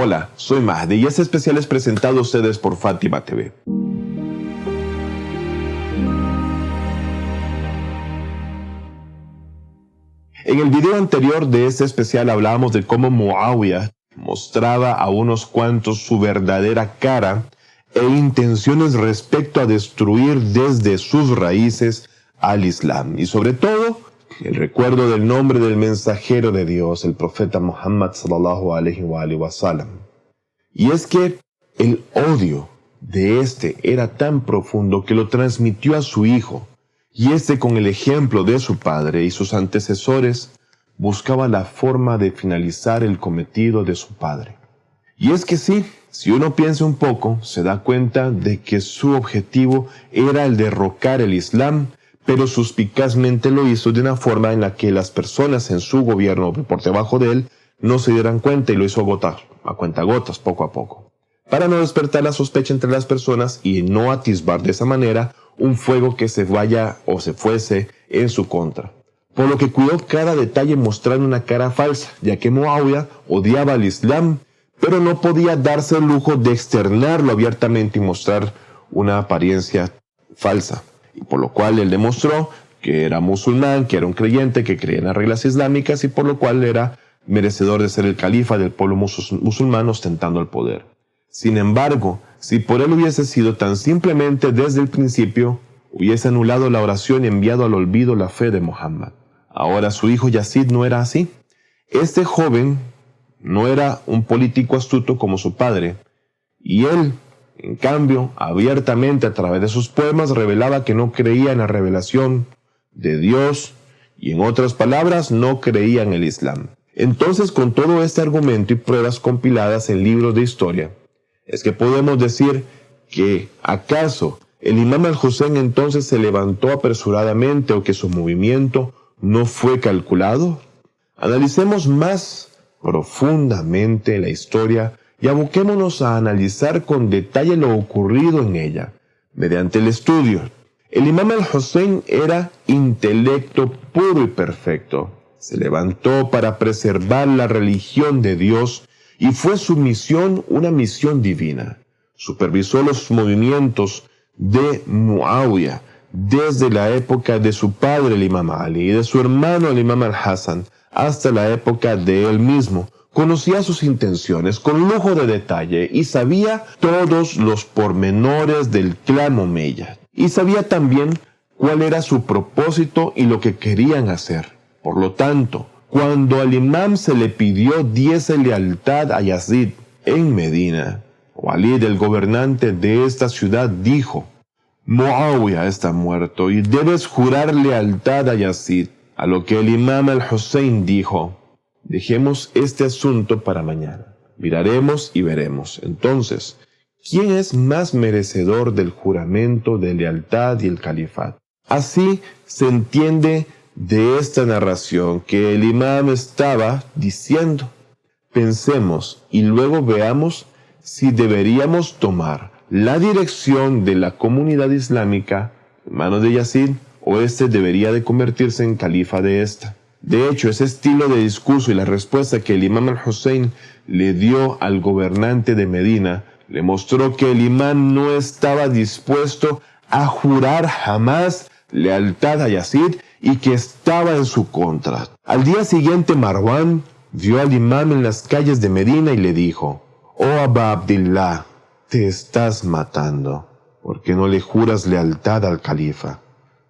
Hola, soy Mahdi y este especial es presentado a ustedes por Fátima TV. En el video anterior de este especial hablábamos de cómo Muawiyah mostraba a unos cuantos su verdadera cara e intenciones respecto a destruir desde sus raíces al Islam y sobre todo el recuerdo del nombre del mensajero de Dios, el profeta Muhammad sallallahu alaihi wa sallam. Y es que el odio de este era tan profundo que lo transmitió a su hijo, y este con el ejemplo de su padre y sus antecesores buscaba la forma de finalizar el cometido de su padre. Y es que sí, si uno piensa un poco, se da cuenta de que su objetivo era el derrocar el Islam, pero suspicazmente lo hizo de una forma en la que las personas en su gobierno por debajo de él no se dieran cuenta y lo hizo a cuentagotas, poco a poco, para no despertar la sospecha entre las personas y no atisbar de esa manera un fuego que se vaya o se fuese en su contra. Por lo que cuidó cada detalle mostrando una cara falsa, ya que Muawiyah odiaba al Islam, pero no podía darse el lujo de externarlo abiertamente y mostrar una apariencia falsa. Y por lo cual él demostró que era musulmán, que era un creyente, que creía en las reglas islámicas y por lo cual era merecedor de ser el califa del pueblo musulmán ostentando el poder. Sin embargo, si por él hubiese sido tan simplemente desde el principio, hubiese anulado la oración y enviado al olvido la fe de Muhammad. Ahora su hijo Yazid no era así. Este joven no era un político astuto como su padre, y él, en cambio, abiertamente a través de sus poemas revelaba que no creía en la revelación de Dios y en otras palabras no creía en el Islam. Entonces, con todo este argumento y pruebas compiladas en libros de historia, es que podemos decir que ¿acaso el imam al-Hussein entonces se levantó apresuradamente o que su movimiento no fue calculado? Analicemos más profundamente la historia y aboquémonos a analizar con detalle lo ocurrido en ella. Mediante el estudio, el imam al-Hussein era intelecto puro y perfecto. Se levantó para preservar la religión de Dios y fue su misión una misión divina. Supervisó los movimientos de Muawiyah desde la época de su padre el imam Ali y de su hermano el imam al-Hassan hasta la época de él mismo. Conocía sus intenciones con lujo de detalle y sabía todos los pormenores del clan Omeyyad. Y sabía también cuál era su propósito y lo que querían hacer. Por lo tanto, cuando al imam se le pidió diese lealtad a Yazid en Medina, Walid, el gobernante de esta ciudad, dijo: Muawiyah está muerto y debes jurar lealtad a Yazid. A lo que el imam al-Hussein dijo: dejemos este asunto para mañana. Miraremos y veremos. Entonces, ¿quién es más merecedor del juramento de lealtad y el califato? Así se entiende de esta narración que el imam estaba diciendo: pensemos y luego veamos si deberíamos tomar la dirección de la comunidad islámica en manos de Yazid o este debería de convertirse en califa de esta. De hecho, ese estilo de discurso y la respuesta que el imam al-Hussein le dio al gobernante de Medina le mostró que el imam no estaba dispuesto a jurar jamás lealtad a Yazid y que estaba en su contra. Al día siguiente, Marwan vio al imam en las calles de Medina y le dijo: «Oh Aba Abdillah, te estás matando. ¿Por qué no le juras lealtad al califa?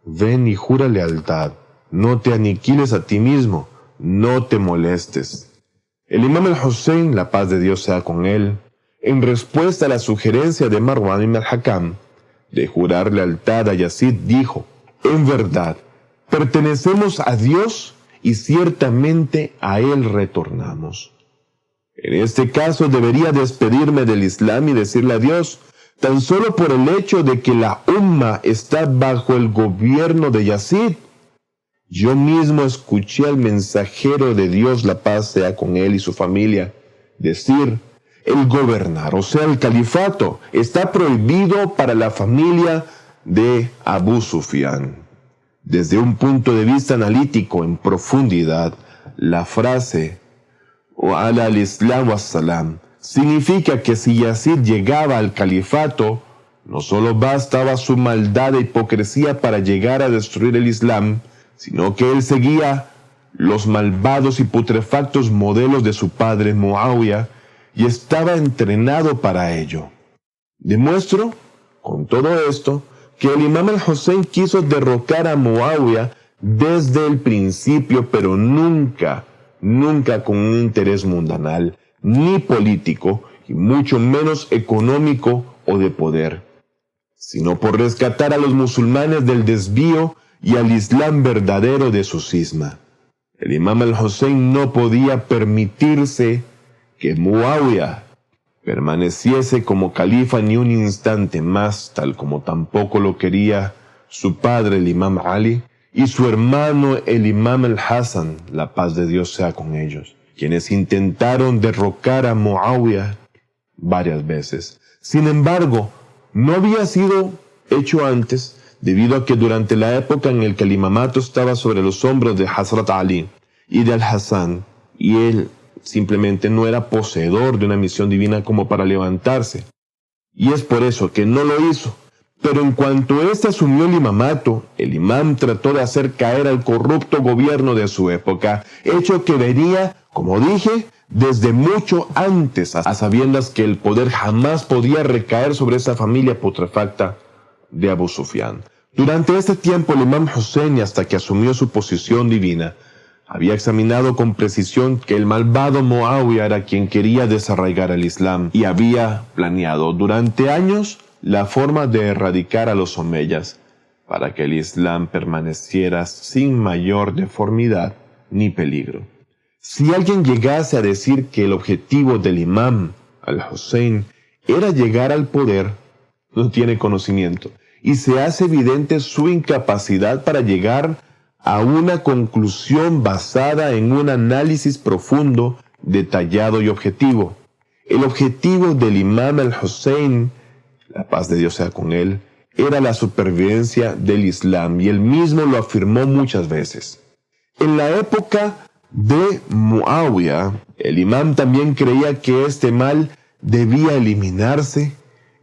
Ven y jura lealtad. No te aniquiles a ti mismo, no te molestes». El imam al-Hussein, la paz de Dios sea con él, en respuesta a la sugerencia de Marwan ibn al-Hakam de jurar lealtad a Yazid, dijo: en verdad, pertenecemos a Dios y ciertamente a Él retornamos. En este caso debería despedirme del Islam y decirle a Dios, tan solo por el hecho de que la umma está bajo el gobierno de Yazid. Yo mismo escuché al mensajero de Dios, la paz sea con él y su familia, decir: el gobernar, o sea el califato, está prohibido para la familia de Abu Sufyan. Desde un punto de vista analítico en profundidad, la frase «Wa ala al-Islam wa salam» significa que si Yazid llegaba al califato, no solo bastaba su maldad e hipocresía para llegar a destruir el Islam, sino que él seguía los malvados y putrefactos modelos de su padre Muawiyah y estaba entrenado para ello. Demuestro, con todo esto, que el imam al-Hussein quiso derrocar a Muawiyah desde el principio, pero nunca con un interés mundanal, ni político, y mucho menos económico o de poder, sino por rescatar a los musulmanes del desvío y al Islam verdadero de su cisma. El imam al-Hussein no podía permitirse que Muawiyah permaneciese como califa ni un instante más, tal como tampoco lo quería su padre el imam Ali y su hermano el imam al-Hasan, la paz de Dios sea con ellos, quienes intentaron derrocar a Muawiyah varias veces. Sin embargo, no había sido hecho antes, debido a que durante la época en la que el imamato estaba sobre los hombros de Hazrat Ali y de al-Hasan, y él simplemente no era poseedor de una misión divina como para levantarse. Y es por eso que no lo hizo. Pero en cuanto éste asumió el imamato, el imam trató de hacer caer al corrupto gobierno de su época, hecho que venía, como dije, desde mucho antes, a sabiendas que el poder jamás podía recaer sobre esa familia putrefacta de Abu Sufyan. Durante este tiempo el imam Hussein, hasta que asumió su posición divina, había examinado con precisión que el malvado Muawiyah era quien quería desarraigar el Islam y había planeado durante años la forma de erradicar a los omeyas para que el Islam permaneciera sin mayor deformidad ni peligro. Si alguien llegase a decir que el objetivo del imam al-Hussein era llegar al poder, no tiene conocimiento y se hace evidente su incapacidad para llegar a una conclusión basada en un análisis profundo, detallado y objetivo. El objetivo del imam al-Hussein, la paz de Dios sea con él, era la supervivencia del Islam y él mismo lo afirmó muchas veces. En la época de Muawiyah, el imam también creía que este mal debía eliminarse,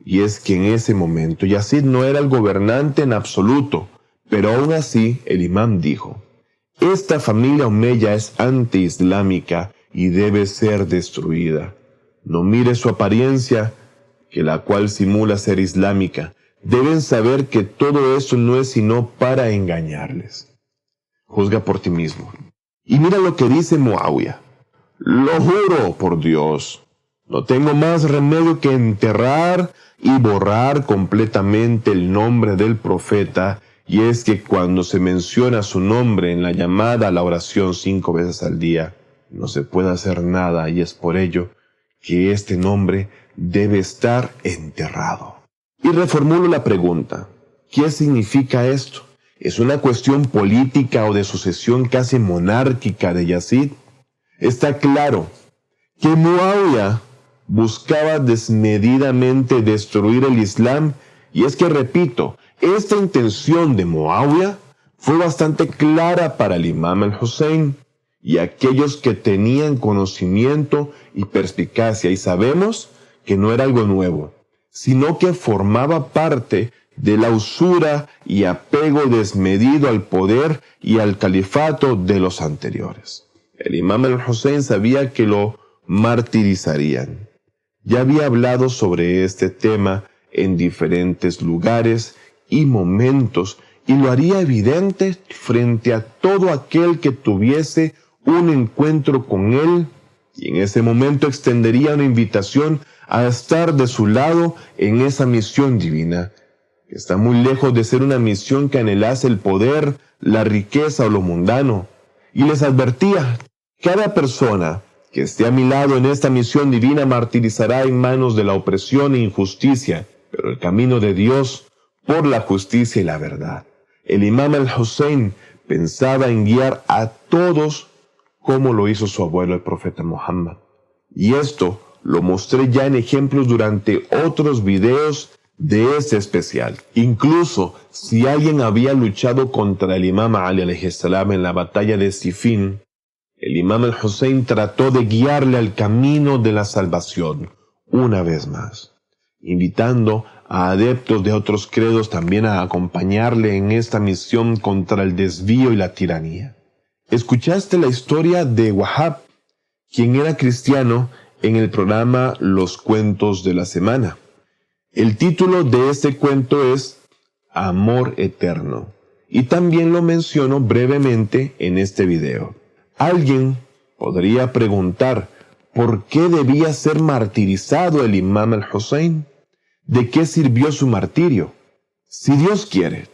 y es que en ese momento Yazid no era el gobernante en absoluto, pero aún así el imam dijo: esta familia omeya es antiislámica y debe ser destruida. No mire su apariencia, que la cual simula ser islámica. Deben saber que todo eso no es sino para engañarles. Juzga por ti mismo. Y mira lo que dice Muawiyah: lo juro por Dios, no tengo más remedio que enterrar y borrar completamente el nombre del profeta, y es que cuando se menciona su nombre en la llamada a la oración 5 veces al día, no se puede hacer nada, y es por ello que este nombre debe estar enterrado. Y reformulo la pregunta: ¿qué significa esto? ¿Es una cuestión política o de sucesión casi monárquica de Yazid? Está claro que Muawiyah buscaba desmedidamente destruir el Islam, y es que, repito, esta intención de Muawiyah fue bastante clara para el imam al-Hussein y aquellos que tenían conocimiento y perspicacia, y sabemos que no era algo nuevo, sino que formaba parte de la usura y apego desmedido al poder y al califato de los anteriores. El imam al-Hussein sabía que lo martirizarían. Ya había hablado sobre este tema en diferentes lugares y momentos, y lo haría evidente frente a todo aquel que tuviese un encuentro con él, y en ese momento extendería una invitación a estar de su lado en esa misión divina, que está muy lejos de ser una misión que anhelase el poder, la riqueza o lo mundano. Y les advertía: cada persona que esté a mi lado en esta misión divina martirizará en manos de la opresión e injusticia, pero el camino de Dios por la justicia y la verdad. El imam al-Hussein pensaba en guiar a todos como lo hizo su abuelo el profeta Muhammad. Y esto lo mostré ya en ejemplos durante otros videos de este especial. Incluso si alguien había luchado contra el imam Ali alayhi salam en la batalla de Siffin, el imam al-Hussein trató de guiarle al camino de la salvación una vez más, invitando a adeptos de otros credos también a acompañarle en esta misión contra el desvío y la tiranía. ¿Escuchaste la historia de Wahab, quien era cristiano, en el programa Los Cuentos de la Semana? El título de este cuento es Amor Eterno, y también lo menciono brevemente en este video. Alguien podría preguntar, ¿por qué debía ser martirizado el imam al-Hussein? ¿De qué sirvió su martirio? Si Dios quiere,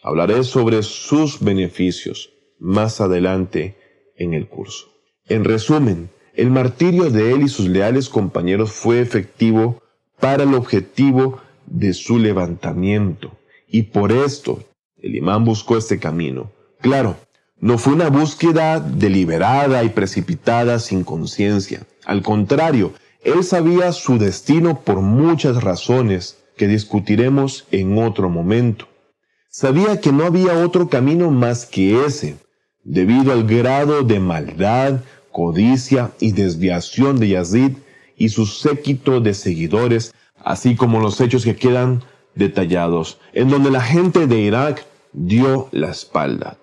hablaré sobre sus beneficios más adelante en el curso. En resumen, el martirio de él y sus leales compañeros fue efectivo para el objetivo de su levantamiento, y por esto el imán buscó este camino. Claro, no fue una búsqueda deliberada y precipitada sin conciencia. Al contrario, él sabía su destino por muchas razones que discutiremos en otro momento. Sabía que no había otro camino más que ese, debido al grado de maldad, codicia y desviación de Yazid y su séquito de seguidores, así como los hechos que quedan detallados, en donde la gente de Irak dio la espalda.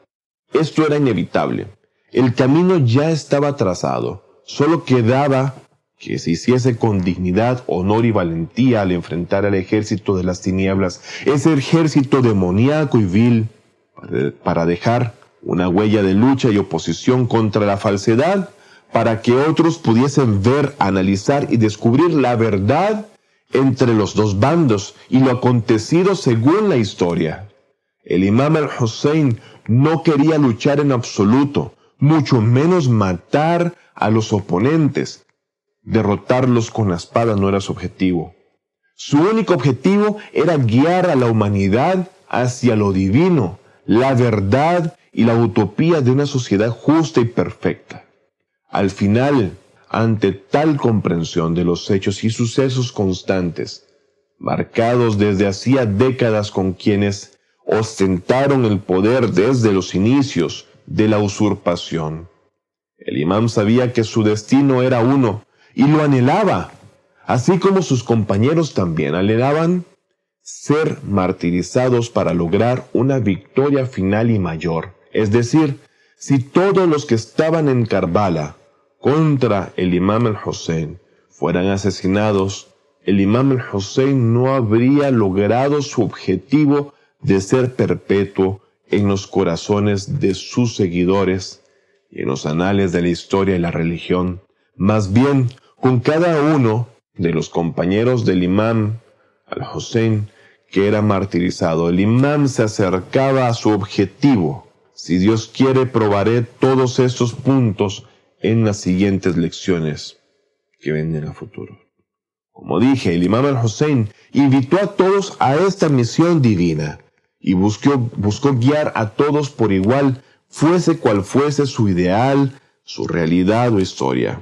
Esto era inevitable. El camino ya estaba trazado. Solo quedaba que se hiciese con dignidad, honor y valentía al enfrentar al ejército de las tinieblas, ese ejército demoníaco y vil, para dejar una huella de lucha y oposición contra la falsedad, para que otros pudiesen ver, analizar y descubrir la verdad entre los dos bandos y lo acontecido según la historia. El imam al-Hussein no quería luchar en absoluto, mucho menos matar a los oponentes. Derrotarlos con la espada no era su objetivo. Su único objetivo era guiar a la humanidad hacia lo divino, la verdad y la utopía de una sociedad justa y perfecta. Al final, ante tal comprensión de los hechos y sucesos constantes, marcados desde hacía décadas con quienes ostentaron el poder desde los inicios de la usurpación, el imam sabía que su destino era uno y lo anhelaba, así como sus compañeros también anhelaban ser martirizados para lograr una victoria final y mayor. Es decir, si todos los que estaban en Karbala contra el imam al-Hussein fueran asesinados, el imam al-Hussein no habría logrado su objetivo de ser perpetuo en los corazones de sus seguidores y en los anales de la historia y la religión. Más bien, con cada uno de los compañeros del imam al-Hussein que era martirizado, el imam se acercaba a su objetivo. Si Dios quiere, probaré todos estos puntos en las siguientes lecciones que vienen a futuro. Como dije, el imam al-Hussein invitó a todos a esta misión divina y buscó guiar a todos por igual, fuese cual fuese su ideal, su realidad o historia.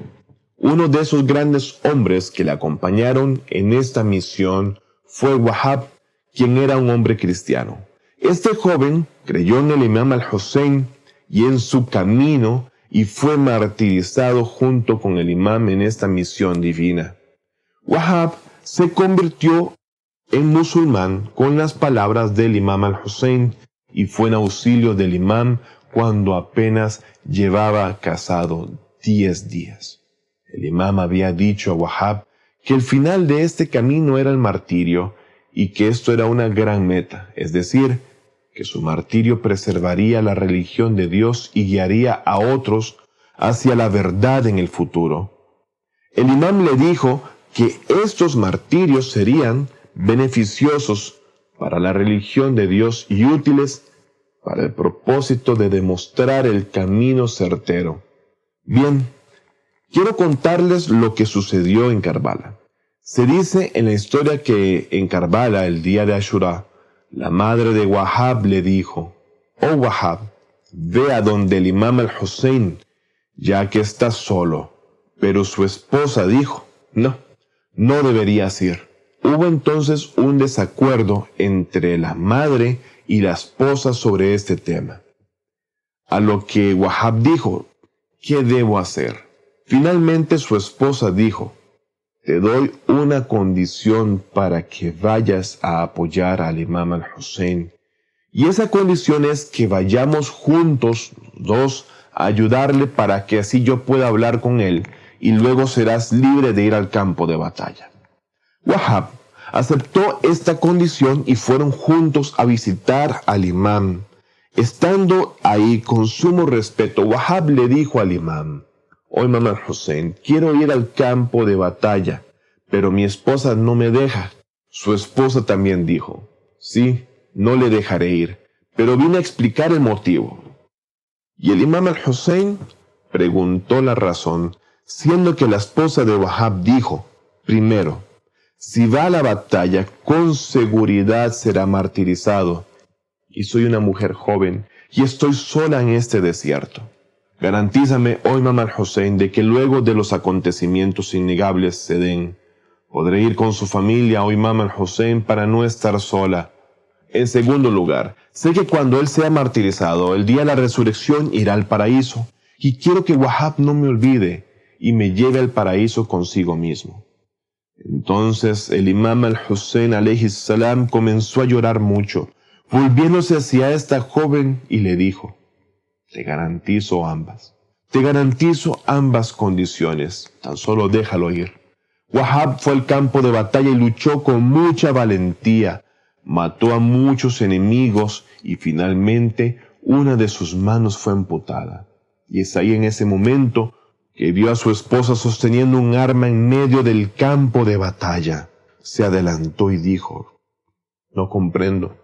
Uno de esos grandes hombres que le acompañaron en esta misión fue Wahab, quien era un hombre cristiano. Este joven creyó en el imam al-Hussein y en su camino y fue martirizado junto con el imam en esta misión divina. Wahab se convirtió en musulmán con las palabras del imam al-Hussein y fue en auxilio del imam cuando apenas llevaba casado 10 días. El imam había dicho a Wahab que el final de este camino era el martirio y que esto era una gran meta, es decir, que su martirio preservaría la religión de Dios y guiaría a otros hacia la verdad en el futuro. El imam le dijo que estos martirios serían beneficiosos para la religión de Dios y útiles para el propósito de demostrar el camino certero. Bien, quiero contarles lo que sucedió en Karbala. Se dice en la historia que en Karbala, el día de Ashura, la madre de Wahab le dijo: «Oh Wahab, ve a donde el imam al-Hussein, ya que está solo». Pero su esposa dijo: no deberías ir. Hubo entonces un desacuerdo entre la madre y la esposa sobre este tema. A lo que Wahab dijo: ¿qué debo hacer? Finalmente su esposa dijo, te doy una condición para que vayas a apoyar al imam al-Hussein. Y esa condición es que vayamos juntos, dos, a ayudarle para que así yo pueda hablar con él y luego serás libre de ir al campo de batalla. Wahab aceptó esta condición y fueron juntos a visitar al imam. Estando ahí con sumo respeto, Wahab le dijo al imam, oh imam al-Hussein, quiero ir al campo de batalla, pero mi esposa no me deja. Su esposa también dijo, sí, no le dejaré ir, pero vine a explicar el motivo. Y el imam al-Hussein preguntó la razón, siendo que la esposa de Wahab dijo, primero, si va a la batalla, con seguridad será martirizado, y soy una mujer joven, y estoy sola en este desierto. Garantízame, oh imam al-Hussein, de que luego de los acontecimientos innegables se den, podré ir con su familia, oh imam al-Hussein, para no estar sola. En segundo lugar, sé que cuando él sea martirizado, el día de la resurrección irá al paraíso, y quiero que Wahab no me olvide y me lleve al paraíso consigo mismo. Entonces el imam al-Hussein alayhi salam comenzó a llorar mucho, volviéndose hacia esta joven y le dijo, te garantizo ambas condiciones, tan solo déjalo ir. Wahab fue al campo de batalla y luchó con mucha valentía, mató a muchos enemigos y finalmente una de sus manos fue amputada. Y es ahí en ese momento que vio a su esposa sosteniendo un arma en medio del campo de batalla. Se adelantó y dijo, no comprendo.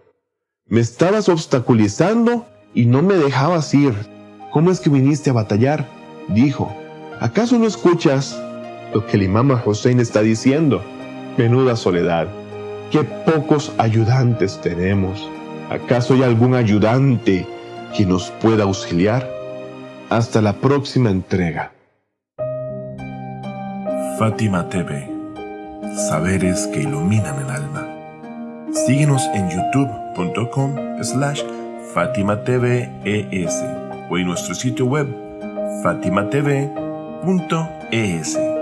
Me estabas obstaculizando y no me dejabas ir. ¿Cómo es que viniste a batallar? Dijo, ¿acaso no escuchas lo que el imam al-Hussein está diciendo? Menuda soledad. ¡Qué pocos ayudantes tenemos! ¿Acaso hay algún ayudante que nos pueda auxiliar? Hasta la próxima entrega. Fátima TV. Saberes que iluminan el alma. Síguenos en youtube.com/FátimaTVES o en nuestro sitio web fatimatv.es.